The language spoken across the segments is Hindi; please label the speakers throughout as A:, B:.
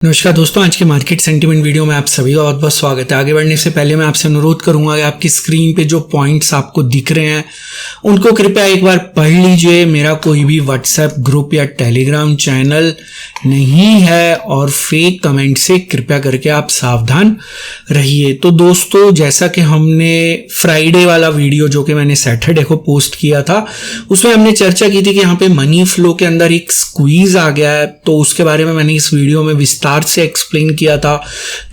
A: नमस्कार दोस्तों, आज के मार्केट सेंटीमेंट वीडियो में आप सभी का बहुत बहुत स्वागत है। आगे बढ़ने से पहले मैं आपसे अनुरोध करूंगा कि आपकी स्क्रीन पे जो पॉइंट्स आपको दिख रहे हैं उनको कृपया एक बार पढ़ लीजिए। मेरा कोई भी व्हाट्सएप ग्रुप या टेलीग्राम चैनल नहीं है और फेक कमेंट से कृपया करके आप सावधान रहिए। तो दोस्तों, जैसा कि हमने फ्राइडे वाला वीडियो जो कि मैंने सैटरडे को पोस्ट किया था उसमें हमने चर्चा की थी कि यहाँ पे मनी फ्लो के अंदर एक स्क्वीज आ गया है। तो उसके बारे में मैंने इस वीडियो में विस्तार से एक्सप्लेन किया था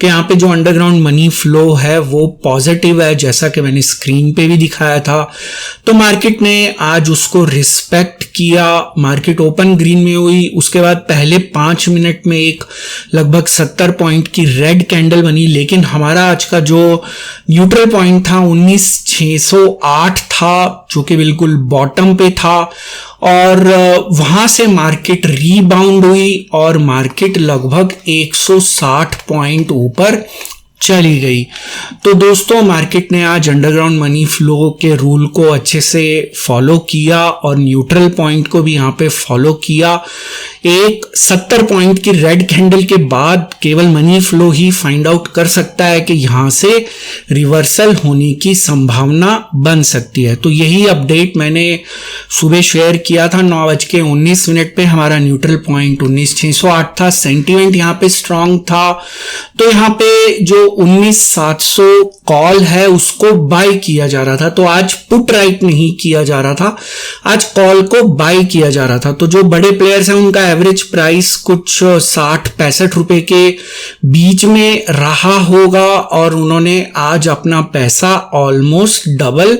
A: कि यहाँ पे जो अंडरग्राउंड मनी फ्लो है वो पॉजिटिव है, जैसा कि मैंने स्क्रीन पे भी दिखाया था। तो मार्केट ने आज उसको रिस्पेक्ट किया, मार्केट ओपन ग्रीन में हुई। उसके बाद पहले 5 मिनट में एक लगभग 70 पॉइंट की रेड कैंडल बनी, लेकिन हमारा आज का जो न्यूट्रल पॉइंट था 19,608 था, जो कि बिल्कुल बॉटम पे था और वहां से मार्केट रीबाउंड हुई और मार्केट लगभग 160 पॉइंट ऊपर चली गई। तो दोस्तों, मार्केट ने आज अंडरग्राउंड मनी फ्लो के रूल को अच्छे से फॉलो किया और न्यूट्रल पॉइंट को भी यहाँ पे फॉलो किया। एक 70 पॉइंट की रेड कैंडल के बाद केवल मनी फ्लो ही फाइंड आउट कर सकता है कि यहाँ से रिवर्सल होने की संभावना बन सकती है। तो यही अपडेट मैंने सुबह शेयर किया था 9:19 पे। हमारा न्यूट्रल पॉइंट 19,608 था, सेंटीमेंट यहाँ पे स्ट्रांग था। तो यहाँ पे जो 19,700 कॉल है उसको बाय किया जा रहा था। तो आज पुट राइट नहीं किया जा रहा था, आज कॉल को बाय किया जा रहा था। तो जो बड़े प्लेयर्स हैं उनका एवरेज प्राइस कुछ 60-65 रुपए के बीच में रहा होगा और उन्होंने आज अपना पैसा ऑलमोस्ट डबल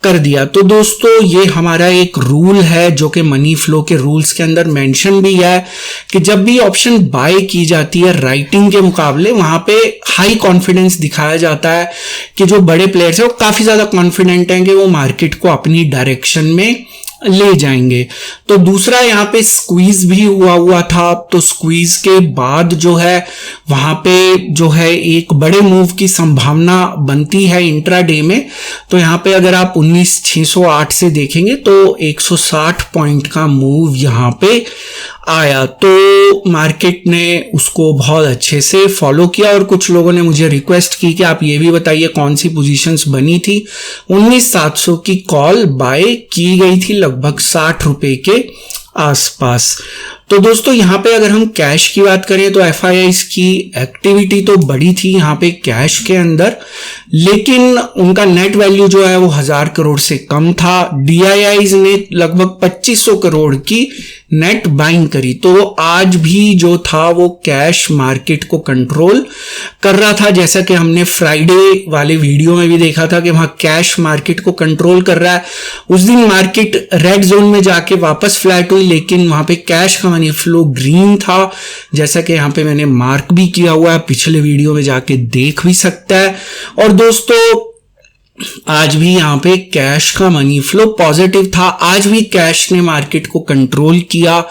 A: कर दिया। तो दोस्तों, ये हमारा एक रूल है जो कि मनी फ्लो के रूल्स के अंदर मेंशन भी है कि जब भी ऑप्शन बाय की जाती है राइटिंग के मुकाबले, वहां पे हाई कॉन्फिडेंस दिखाया जाता है कि जो बड़े प्लेयर्स हैं वो काफी ज्यादा कॉन्फिडेंट हैं कि वो मार्केट को अपनी डायरेक्शन में ले जाएंगे। तो दूसरा, यहाँ पे स्क्वीज भी हुआ था। तो स्क्वीज के बाद जो है वहां पे जो है एक बड़े मूव की संभावना बनती है इंट्राडे में। तो यहाँ पे अगर आप 19,608 से देखेंगे तो 160 पॉइंट का मूव यहाँ पे आया। तो मार्केट ने उसको बहुत अच्छे से फॉलो किया और कुछ लोगों ने मुझे रिक्वेस्ट की कि आप ये भी बताइए कौन सी पोजीशंस बनी थी। 19,700 की कॉल बाय की गई थी लगभग 60 रुपए के आसपास। तो दोस्तों, यहाँ पे अगर हम कैश की बात करें तो एफआईआईज की एक्टिविटी तो बड़ी थी यहाँ पे कैश के अंदर, लेकिन उनका नेट वैल्यू जो है वो 1000 करोड़ से कम था। डीआईआईज ने लगभग 2500 करोड़ की नेट बाइंग करी। तो आज भी जो था वो कैश मार्केट को कंट्रोल कर रहा था, जैसा कि हमने फ्राइडे वाले वीडियो में भी देखा था कि वहां कैश मार्केट को कंट्रोल कर रहा है। उस दिन मार्केट रेड जोन में जाके वापस फ्लैट हुई, लेकिन वहां पे कैश का मनी फ्लो ग्रीन था, जैसा कि यहां पे मैंने मार्क भी किया हुआ है, पिछले वीडियो में जाके देख भी सकता है। और दोस्तों, आज भी यहाँ पे कैश का मनी फ्लो पॉजिटिव था। आज भी कैश ने मार्केट को कंट्रोल किया।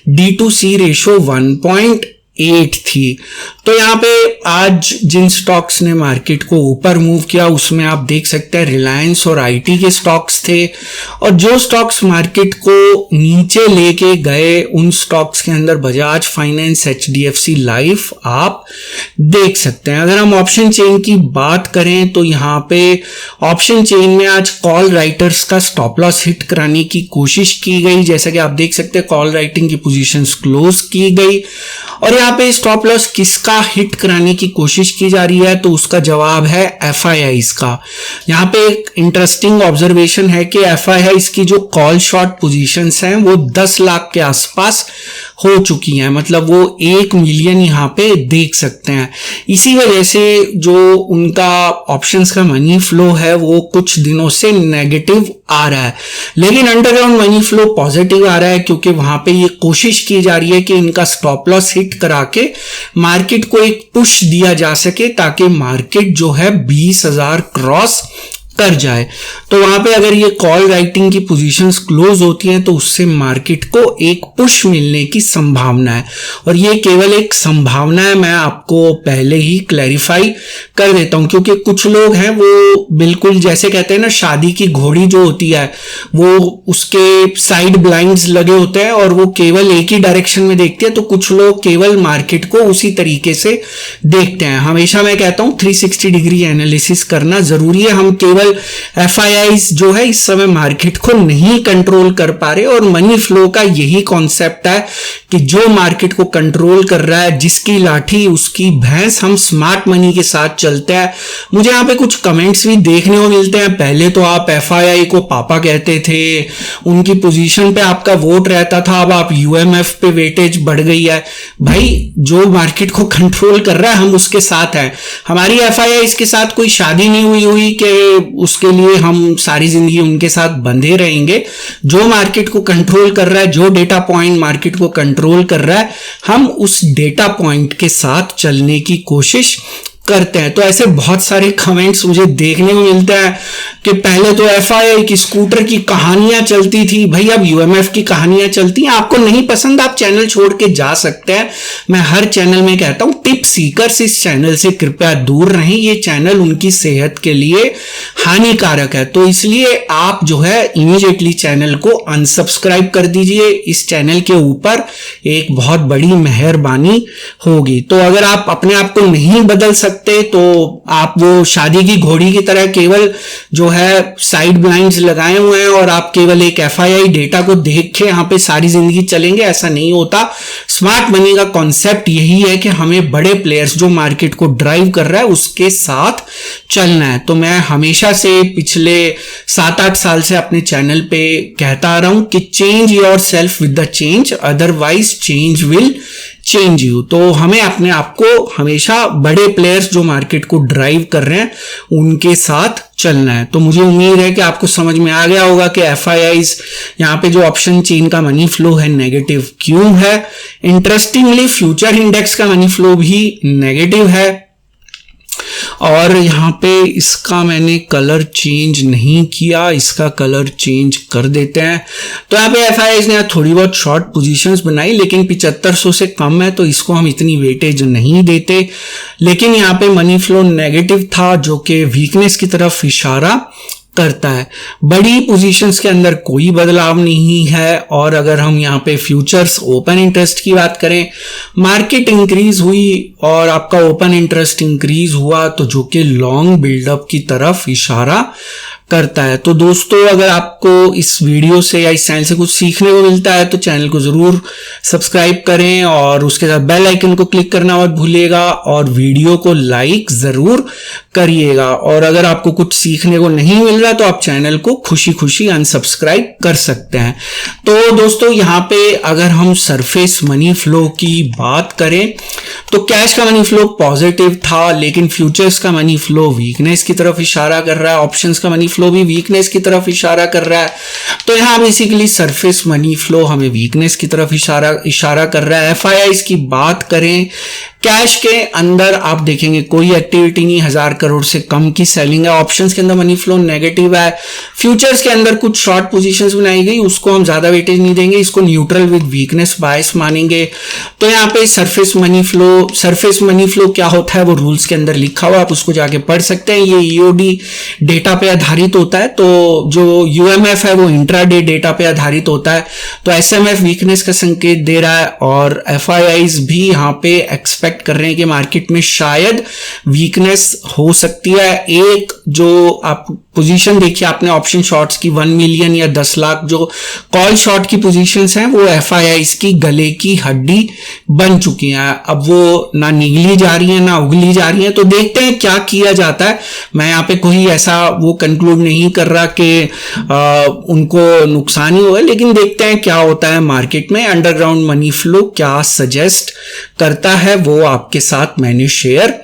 A: D2C रेशो 1.8 थी। तो यहाँ पे आज जिन स्टॉक्स ने मार्केट को ऊपर मूव किया उसमें आप देख सकते हैं रिलायंस और आईटी के स्टॉक्स थे, और जो स्टॉक्स मार्केट को नीचे लेके गए उन स्टॉक्स के अंदर बजाज फाइनेंस, HDFC लाइफ आप देख सकते हैं। अगर हम ऑप्शन चेन की बात करें तो यहाँ पे ऑप्शन चेन में आज कॉल राइटर्स का स्टॉप लॉस हिट कराने की कोशिश की गई। जैसा कि आप देख सकते हैं कॉल राइटिंग की पोजीशंस क्लोज की गई और यहाँ पे स्टॉप लॉस किसका हिट कराने की कोशिश की जा रही है, तो उसका जवाब है एफआईआईज का। यहाँ पे एक इंटरेस्टिंग ऑब्जर्वेशन है कि एफआईआईज की जो कॉल शॉर्ट पोजीशंस हैं वो 10 लाख के आसपास हो चुकी हैं, मतलब वो 1 मिलियन यहाँ पे देख सकते हैं। इसी वजह से जो उनका ऑप्शंस का मनी फ्लो है वो कुछ दिनों से नेगेटिव आ रहा है, लेकिन अंडरग्राउंड मनी फ्लो पॉजिटिव आ रहा है, क्योंकि वहां पे ये कोशिश की जा रही है कि इनका स्टॉप लॉस हिट करा के मार्केट को एक पुश दिया जा सके ताकि मार्केट जो है 20,000 क्रॉस कर जाए। तो वहां पे अगर ये कॉल राइटिंग की पोजीशंस क्लोज होती हैं तो उससे मार्केट को एक पुश मिलने की संभावना है, और ये केवल एक संभावना है, मैं आपको पहले ही क्लैरिफाई कर देता हूं। क्योंकि कुछ लोग हैं वो बिल्कुल जैसे कहते हैं ना, शादी की घोड़ी जो होती है वो उसके साइड ब्लाइंड्स लगे होते हैं और वो केवल एक ही डायरेक्शन में देखती है, तो कुछ लोग केवल मार्केट को उसी तरीके से देखते हैं। हमेशा मैं कहता हूं 360 डिग्री एनालिसिस करना जरूरी है। हम केवल FIIs जो है इस समय मार्केट को नहीं कंट्रोल कर पा रहे, और मनी फ्लो का यही कॉन्सेप्ट है कि जो मार्केट को कंट्रोल कर रहा है, जिसकी लाठी उसकी भैंस, हम स्मार्ट मनी के साथ चलते हैं। मुझे यहां पे कुछ कमेंट्स भी देखने को मिलते हैं, पहले तो आप FII को पापा कहते थे, उनकी पोजीशन पे आपका वोट रहता था, अब आप UMF पे वेटेज बढ़ गई है। भाई जो मार्केट को कंट्रोल कर रहा है हम उसके साथ हैं। हमारी FIIs के साथ कोई शादी नहीं हुई कि उसके लिए हम सारी जिंदगी उनके साथ बंधे रहेंगे। जो मार्केट को कंट्रोल कर रहा है, जो डेटा पॉइंट मार्केट को कंट्रोल कर रहा है, हम उस डेटा पॉइंट के साथ चलने की कोशिश करते हैं। तो ऐसे बहुत सारे कमेंट्स मुझे देखने को मिलते हैं कि पहले तो FII की स्कूटर की कहानियां चलती थी, भाई अब UMF की कहानियां चलती हैं। आपको नहीं पसंद आप चैनल छोड़ के जा सकते हैं। मैं हर चैनल में कहता हूं टिप सीकर्स इस चैनल से कृपया दूर रहें, ये चैनल उनकी सेहत के लिए हानिकारक है। तो इसलिए आप जो है इमीडिएटली चैनल को अनसब्सक्राइब कर दीजिए। इस चैनल के ऊपर एक बहुत बड़ी मेहरबानी होगी। तो अगर आप अपने आप को नहीं बदल सकते तो आप वो शादी की घोड़ी की तरह केवल जो है साइड ब्लाइंड्स लगाए हुए हैं और आप केवल एक FII डेटा को देख के यहां पे सारी जिंदगी चलेंगे, ऐसा नहीं होता। स्मार्ट मनी का कॉन्सेप्ट यही है कि हमें बड़े प्लेयर्स जो मार्केट को ड्राइव कर रहा है उसके साथ चलना है। तो मैं हमेशा से पिछले 7-8 साल से अपने चैनल पे कहता आ रहा हूं कि change your self with the change, otherwise change will change you. तो हमें अपने आप को हमेशा बड़े प्लेयर्स जो मार्केट को ड्राइव कर रहे हैं उनके साथ चलना है। तो मुझे उम्मीद है कि आपको समझ में आ गया होगा कि FIIs यहां पे जो ऑप्शन चेन का मनी फ्लो है नेगेटिव क्यों है। इंटरेस्टिंगली फ्यूचर इंडेक्स का मनी फ्लो भी नेगेटिव है, और यहां पे इसका मैंने कलर चेंज नहीं किया, इसका कलर चेंज कर देते हैं। तो यहां पे FIIs ने थोड़ी बहुत शॉर्ट पोजीशंस बनाई, लेकिन 7500 से कम है तो इसको हम इतनी वेटेज नहीं देते। लेकिन यहां पे मनी फ्लो नेगेटिव था जो कि वीकनेस की तरफ इशारा करता है। बड़ी पोजीशंस के अंदर कोई बदलाव नहीं है। और अगर हम यहाँ पे फ्यूचर्स ओपन इंटरेस्ट की बात करें, मार्केट इंक्रीज हुई और आपका ओपन इंटरेस्ट इंक्रीज हुआ, तो जो कि लॉन्ग बिल्डअप की तरफ इशारा करता है। तो दोस्तों अगर आपको इस वीडियो से या इस चैनल से कुछ सीखने को मिलता है तो चैनल को जरूर सब्सक्राइब करें और उसके साथ बेल आइकन को क्लिक करना मत भूलिएगा, और वीडियो को लाइक जरूर करिएगा। और अगर आपको कुछ सीखने को नहीं मिल रहा तो आप चैनल को खुशी खुशी अनसब्सक्राइब कर सकते हैं। तो दोस्तों यहाँ पे अगर हम सरफेस मनी फ्लो की बात करें तो कैश का मनी फ्लो पॉजिटिव था, लेकिन फ्यूचर्स का मनी फ्लो वीकनेस की तरफ इशारा कर रहा है, ऑप्शंस का मनी फ्लो भी वीकनेस की तरफ इशारा कर रहा है। तो यहां बेसिकली सरफेस मनी फ्लो हमें वीकनेस की तरफ इशारा कर रहा है। FIIs की बात करें, कैश के अंदर आप देखेंगे कोई एक्टिविटी नहीं, 1000 करोड़ से कम की सेलिंग है। ऑप्शंस के अंदर मनी फ्लो नेगेटिव है। फ्यूचर्स के अंदर कुछ शॉर्ट पोजीशंस बनाई गई, उसको हम ज्यादा वेटेज नहीं देंगे, इसको न्यूट्रल विद वीकनेस बायस मानेंगे। तो यहाँ पे सरफेस मनी फ्लो क्या होता है वो रूल्स के अंदर लिखा हुआ, आप उसको जाके पढ़ सकते हैं। ये EOD डेटा पे आधारित होता है, तो जो UMF है वो इंट्राडे डेटा पे आधारित होता है। तो SMF वीकनेस का संकेत दे रहा है, और FIIs भी यहाँ पे एक्सपेक्ट कर रहे हैं कि मार्केट में शायद वीकनेस हो सकती है। एक जो आप पोजीशन देखिए आपने ऑप्शन शॉर्ट्स की 1 मिलियन या 10 लाख जो कॉल शॉर्ट की पोजीशंस हैं वो FIIs की गले की हड्डी बन चुकी हैं। अब वो ना निगली जा रही है ना उगली जा रही है। तो देखते हैं क्या किया जाता है। मैं यहाँ पे कोई ऐसा वो कंक्लूड नहीं कर रहा कि उनको नुकसान ही होगा, लेकिन देखते हैं क्या होता है मार्केट में। अंडरग्राउंड मनी फ्लो क्या सजेस्ट करता है वो आपके साथ मैंने शेयर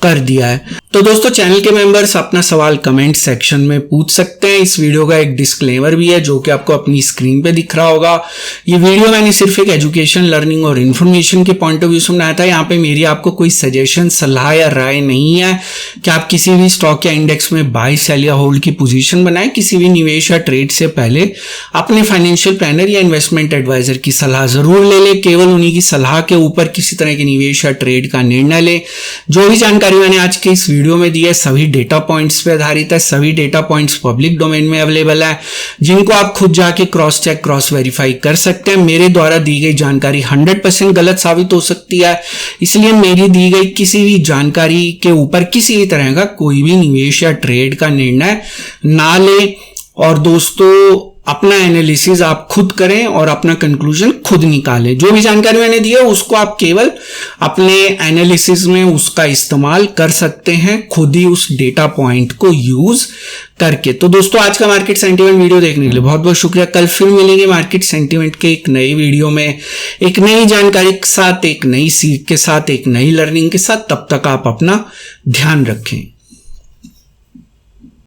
A: कर दिया है। तो दोस्तों चैनल के मेंबर्स अपना सवाल कमेंट सेक्शन में पूछ सकते हैं। इस वीडियो का एक डिस्क्लेमर भी है जो कि आपको अपनी स्क्रीन पे दिख रहा होगा। ये वीडियो मैंने सिर्फ एक एजुकेशन, लर्निंग और इन्फॉर्मेशन के पॉइंट ऑफ व्यू से बनाया था। यहाँ पे मेरी आपको कोई सजेशन, सलाह या राय नहीं है कि आप किसी भी स्टॉक या इंडेक्स में बाय, सेल या होल्ड की पोजीशन बनाएं। किसी भी निवेश या ट्रेड से पहले अपने फाइनेंशियल प्लानर या इन्वेस्टमेंट एडवाइजर की सलाह जरूर ले लें। केवल उन्हीं की सलाह के ऊपर किसी तरह के निवेश या ट्रेड का निर्णय लें। जो भी जानकारी मैंने आज के इस वीडियो में दी है सभी डेटा पॉइंट्स पे आधारित है। सभी डेटा पॉइंट्स पब्लिक डोमेन में अवेलेबल है, जिनको आप खुद जाके क्रॉस चेक, क्रॉस वेरीफाई कर सकते हैं। मेरे द्वारा दी गई जानकारी 100% गलत साबित हो सकती है, इसलिए मेरी दी गई किसी भी जानकारी के ऊपर किसी भी तरह का कोई भी निवेश या ट्रेड का निर्णय ना लें। और दोस्तों अपना एनालिसिस आप खुद करें और अपना कंक्लूजन खुद निकालें। जो भी जानकारी मैंने दी है उसको आप केवल अपने एनालिसिस में उसका इस्तेमाल कर सकते हैं, खुद ही उस डेटा पॉइंट को यूज करके। तो दोस्तों आज का मार्केट सेंटीमेंट वीडियो देखने के लिए बहुत बहुत शुक्रिया। कल फिर मिलेंगे मार्केट सेंटीमेंट के एक नई वीडियो में, एक नई जानकारी के साथ, एक नई सीख के साथ, एक नई लर्निंग के साथ। तब तक आप अपना ध्यान रखें।